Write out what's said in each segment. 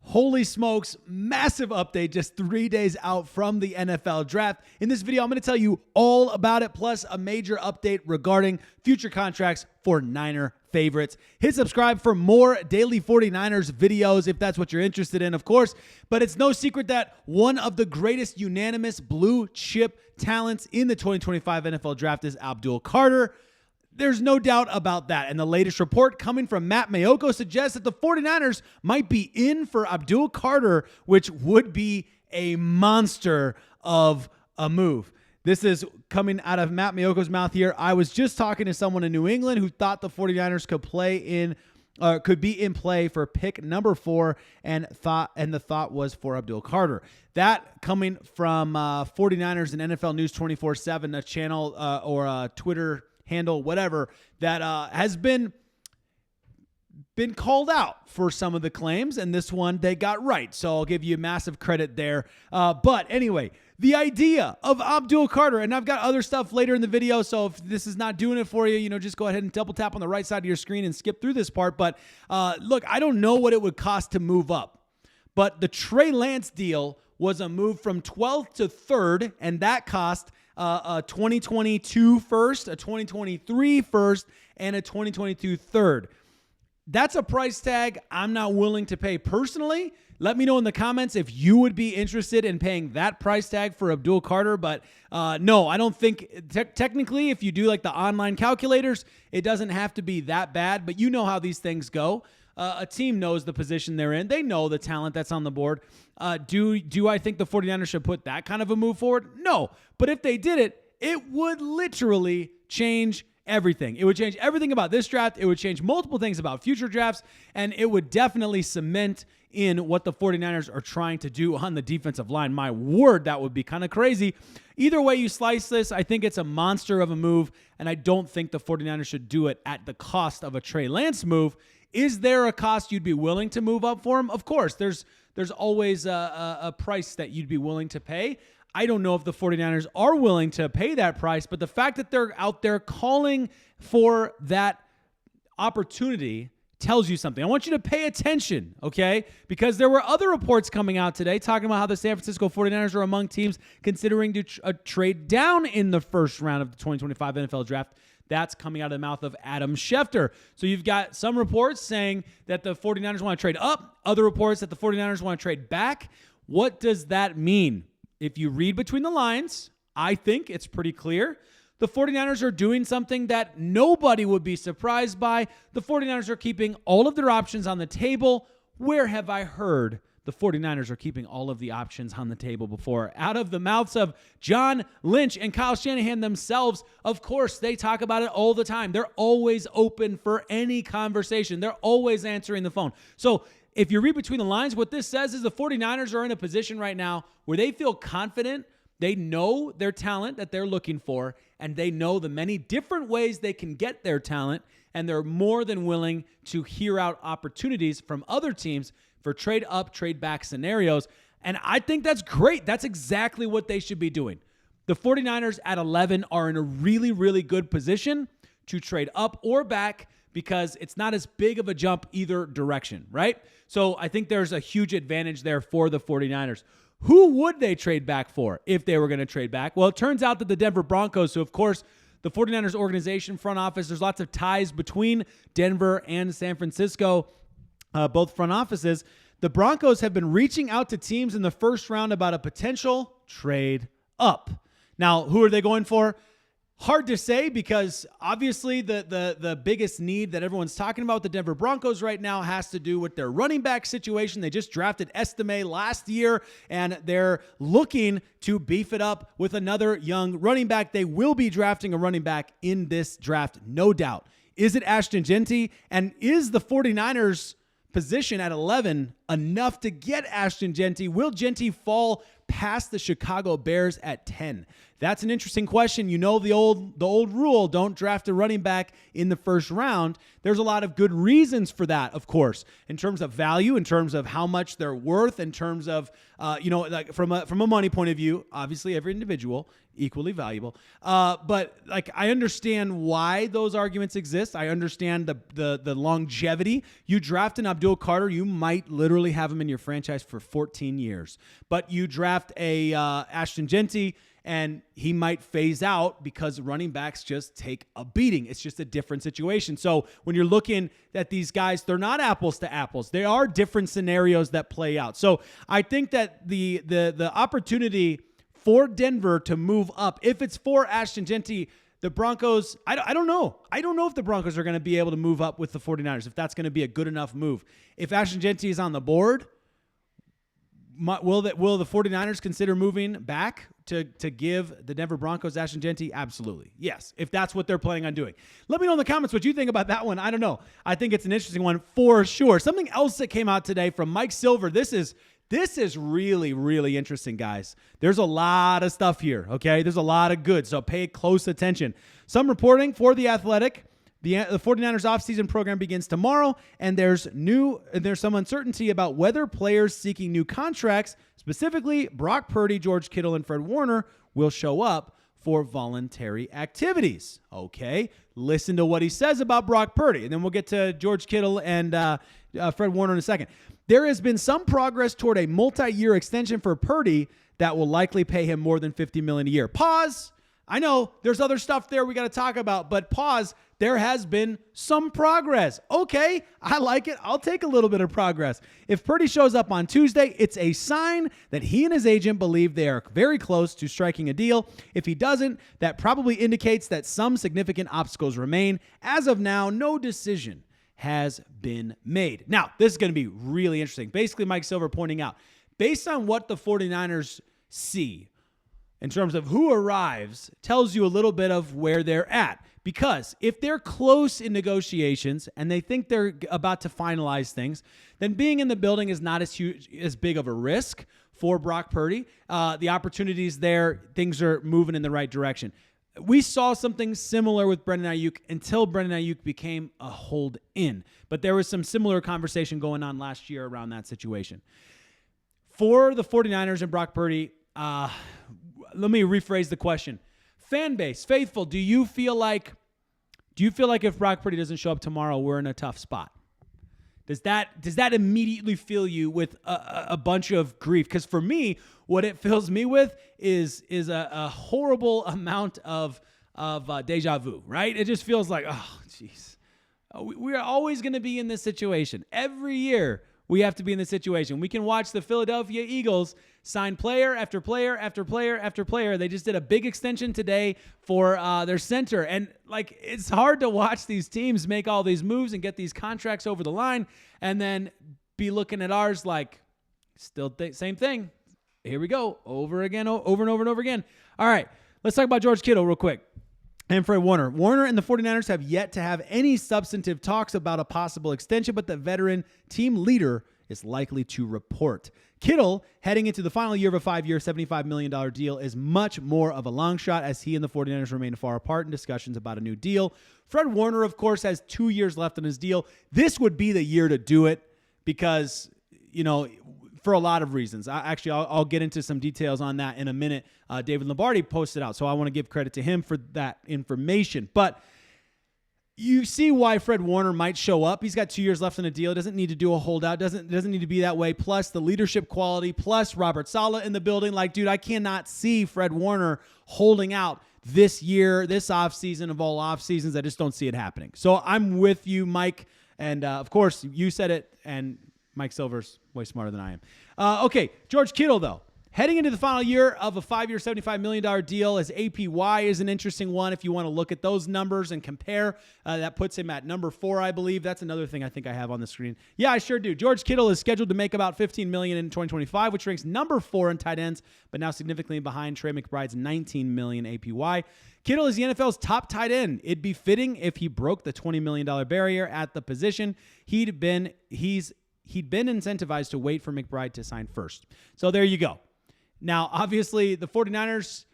Holy smokes, massive update just 3 days out from the NFL draft. In this video, I'm going to tell you all about it, plus a major update regarding future contracts for Niner favorites. Hit subscribe for more daily 49ers videos if that's what you're interested in, of course. But it's no secret that one of the greatest unanimous blue chip talents in the 2025 NFL draft is Abdul Carter. There's no doubt about that. And the latest report coming from Matt Mayoko suggests that the 49ers might be in for Abdul Carter, which would be a monster of a move. This is coming out of Matt Mayoko's mouth here. I was just talking to someone in New England who thought the 49ers could be in play for pick number 4, and the thought was for Abdul Carter. That coming from 49ers and NFL News 24/7, a channel or a Twitter handle, whatever, that has been called out for some of the claims, and this one they got right. So I'll give you massive credit there. But anyway, the idea of Abdul Carter, and I've got other stuff later in the video, so if this is not doing it for you, just go ahead and double tap on the right side of your screen and skip through this part. But look, I don't know what it would cost to move up, but the Trey Lance deal was a move from 12th to 3rd, and that cost a 2022 first, a 2023 first, and a 2022 third. That's a price tag I'm not willing to pay personally. Let me know in the comments if you would be interested in paying that price tag for Abdul Carter. But no, I don't think technically, if you do like the online calculators, it doesn't have to be that bad. But you know how these things go. A team knows the position they're in. They know the talent that's on the board. Do I think the 49ers should put that kind of a move forward? No. But if they did it, it would literally change everything. It would change everything about this draft. It would change multiple things about future drafts, and it would definitely cement in what the 49ers are trying to do on the defensive line. My word, that would be kind of crazy. Either way you slice this, I think it's a monster of a move, and I don't think the 49ers should do it at the cost of a Trey Lance move. Is there a cost you'd be willing to move up for him? Of course, there's always a price that you'd be willing to pay. I don't know if the 49ers are willing to pay that price, but the fact that they're out there calling for that opportunity tells you something. I want you to pay attention, okay? Because there were other reports coming out today talking about how the San Francisco 49ers are among teams considering to trade down in the first round of the 2025 NFL draft. That's coming out of the mouth of Adam Schefter. So you've got some reports saying that the 49ers want to trade up, other reports that the 49ers want to trade back. What does that mean? If you read between the lines, I think it's pretty clear. The 49ers are doing something that nobody would be surprised by. The 49ers are keeping all of their options on the table. Where have I heard the 49ers are keeping all of the options on the table before? Out of the mouths of John Lynch and Kyle Shanahan themselves. Of course, they talk about it all the time. They're always open for any conversation. They're always answering the phone. So if you read between the lines, what this says is the 49ers are in a position right now where they feel confident. They know their talent that they're looking for, and they know the many different ways they can get their talent, and they're more than willing to hear out opportunities from other teams for trade up, trade back scenarios. And I think that's great. That's exactly what they should be doing. The 49ers at 11 are in a really, really good position to trade up or back because it's not as big of a jump either direction, right? So I think there's a huge advantage there for the 49ers. Who would they trade back for if they were going to trade back? Well, it turns out that the Denver Broncos, so of course, the 49ers organization, front office, there's lots of ties between Denver and San Francisco, both front offices. The Broncos have been reaching out to teams in the first round about a potential trade up. Now, who are they going for? Hard to say because obviously the biggest need that everyone's talking about with the Denver Broncos right now has to do with their running back situation. They just drafted Estime last year, and they're looking to beef it up with another young running back. They will be drafting a running back in this draft, no doubt. Is it Ashton Jeanty? And is the 49ers position at 11 enough to get Ashton Jeanty? Will Jeanty fall past the Chicago Bears at 10? That's an interesting question. You know the old rule, don't draft a running back in the first round. There's a lot of good reasons for that, of course, in terms of value, in terms of how much they're worth, in terms of like from a money point of view. Obviously, every individual equally valuable. But like I understand why those arguments exist. I understand the longevity. You draft an Abdul Carter, you might literally have him in your franchise for 14 years. But you draft a Ashton Genty, and he might phase out because running backs just take a beating. It's just a different situation. So when you're looking at these guys, they're not apples to apples. There are different scenarios that play out. So I think that the opportunity for Denver to move up, if it's for Ashton Genty, the Broncos, I don't know. I don't know if the Broncos are going to be able to move up with the 49ers, if that's going to be a good enough move. If Ashton Genty is on the board, will the 49ers consider moving back to give the Denver Broncos Ashton Genty? Absolutely. Yes, if that's what they're planning on doing. Let me know in the comments what you think about that one. I don't know. I think it's an interesting one for sure. Something else that came out today from Mike Silver. This is really, really interesting, guys. There's a lot of stuff here, okay? There's a lot of good, so pay close attention. Some reporting for The Athletic. The 49ers offseason program begins tomorrow, and there's some uncertainty about whether players seeking new contracts, specifically Brock Purdy, George Kittle, and Fred Warner, will show up for voluntary activities. Okay, listen to what he says about Brock Purdy, and then we'll get to George Kittle and Fred Warner in a second. There has been some progress toward a multi-year extension for Purdy that will likely pay him more than $50 million a year. Pause. I know there's other stuff there we got to talk about, but pause. There has been some progress. Okay, I like it. I'll take a little bit of progress. If Purdy shows up on Tuesday, it's a sign that he and his agent believe they are very close to striking a deal. If he doesn't, that probably indicates that some significant obstacles remain. As of now, no decision has been made. Now, this is going to be really interesting. Basically, Mike Silver pointing out, based on what the 49ers see in terms of who arrives, tells you a little bit of where they're at. Because if they're close in negotiations and they think they're about to finalize things, then being in the building is not as big of a risk for Brock Purdy. The opportunities there, things are moving in the right direction. We saw something similar with Brandon Aiyuk until Brandon Aiyuk became a hold-in. But there was some similar conversation going on last year around that situation. For the 49ers and Brock Purdy, let me rephrase the question. Fan base, faithful, do you feel like if Brock Purdy doesn't show up tomorrow, we're in a tough spot? Does that immediately fill you with a bunch of grief? Because for me, what it fills me with is a horrible amount of deja vu, right? It just feels like, oh, jeez. We're always going to be in this situation. Every year, we have to be in this situation. We can watch the Philadelphia Eagles sign player after player after player after player. They just did a big extension today for their center. And, like, it's hard to watch these teams make all these moves and get these contracts over the line and then be looking at ours like, still same thing. Here we go. Over again, over and over and over again. All right, let's talk about George Kittle real quick. And Fred Warner. Warner and the 49ers have yet to have any substantive talks about a possible extension, but the veteran team leader is likely to report. Kittle, heading into the final year of a 5-year, $75 million deal, is much more of a long shot as he and the 49ers remain far apart in discussions about a new deal. Fred Warner, of course, has 2 years left on his deal. This would be the year to do it because, for a lot of reasons. I'll get into some details on that in a minute. David Lombardi posted out, so I want to give credit to him for that information. But you see why Fred Warner might show up. He's got 2 years left on a deal. Doesn't need to do a holdout. Doesn't need to be that way. Plus the leadership quality. Plus Robert Saleh in the building. Like, dude, I cannot see Fred Warner holding out this year, this offseason of all off seasons. I just don't see it happening. So I'm with you, Mike. And of course, you said it, and Mike Silver's way smarter than I am. Okay, George Kittle, though. Heading into the final year of a 5-year, $75 million deal, as APY is an interesting one if you want to look at those numbers and compare. That puts him at number 4, I believe. That's another thing I think I have on the screen. Yeah, I sure do. George Kittle is scheduled to make about $15 million in 2025, which ranks number 4 in tight ends, but now significantly behind Trey McBride's $19 million APY. Kittle is the NFL's top tight end. It'd be fitting if he broke the $20 million barrier at the position. He'd been incentivized to wait for McBride to sign first. So there you go. Now, obviously, the 49ers,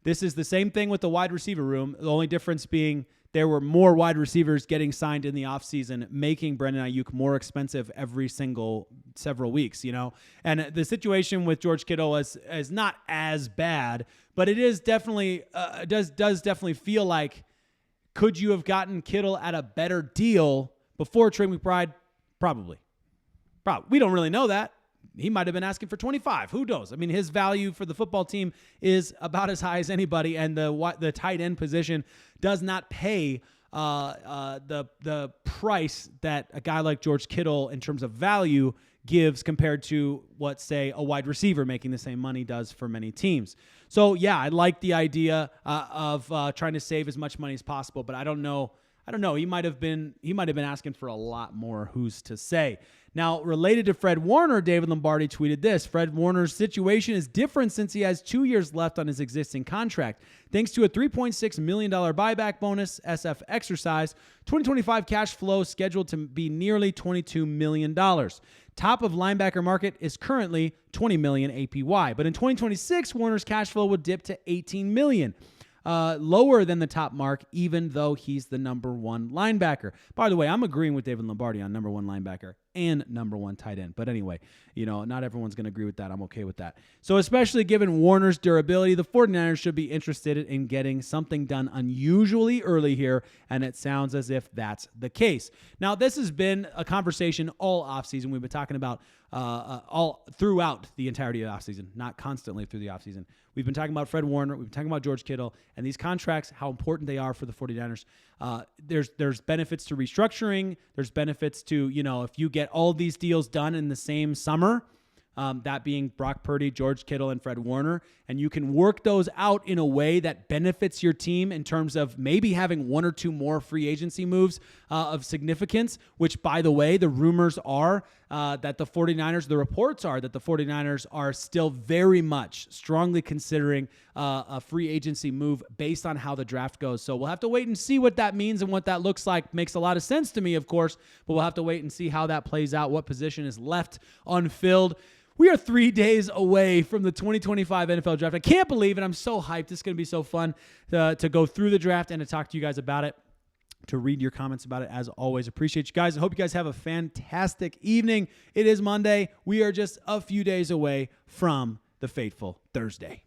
this is the same thing with the wide receiver room. The only difference being there were more wide receivers getting signed in the offseason, making Brandon Aiyuk more expensive every several weeks, And the situation with George Kittle is not as bad, but it is definitely does definitely feel like, could you have gotten Kittle at a better deal before Trey McBride? Probably. We don't really know that. He might have been asking for 25. Who knows? I mean, his value for the football team is about as high as anybody, and the tight end position does not pay the price that a guy like George Kittle, in terms of value, gives compared to what, say, a wide receiver making the same money does for many teams. So, yeah, I like the idea of trying to save as much money as possible, but I don't know. He might have been asking for a lot more. Who's to say? Now, related to Fred Warner, David Lombardi tweeted this: Fred Warner's situation is different since he has 2 years left on his existing contract. Thanks to a $3.6 million buyback bonus SF exercise, 2025 cash flow scheduled to be nearly $22 million. Top of linebacker market is currently $20 million APY, but in 2026, Warner's cash flow will dip to $18 million. Lower than the top mark, even though he's the number one linebacker. By the way, I'm agreeing with David Lombardi on number one linebacker and number one tight end. But anyway, not everyone's going to agree with that. I'm okay with that. So especially given Warner's durability, the 49ers should be interested in getting something done unusually early here, and it sounds as if that's the case. Now, this has been a conversation all offseason. We've been talking about all throughout the entirety of the offseason, not constantly through the offseason. We've been talking about Fred Warner. We've been talking about George Kittle and these contracts, how important they are for the 49ers. There's benefits to restructuring. There's benefits to, if you get all these deals done in the same summer, that being Brock Purdy, George Kittle, and Fred Warner, and you can work those out in a way that benefits your team in terms of maybe having one or two more free agency moves of significance, which, by the way, the rumors are that the 49ers, the reports are that the 49ers are still very much strongly considering a free agency move based on how the draft goes. So we'll have to wait and see what that means and what that looks like. Makes a lot of sense to me, of course, but we'll have to wait and see how that plays out, what position is left unfilled. We are 3 days away from the 2025 NFL Draft. I can't believe it. I'm so hyped. It's going to be so fun to go through the draft and to talk to you guys about it, to read your comments about it. As always, appreciate you guys. I hope you guys have a fantastic evening. It is Monday. We are just a few days away from the fateful Thursday.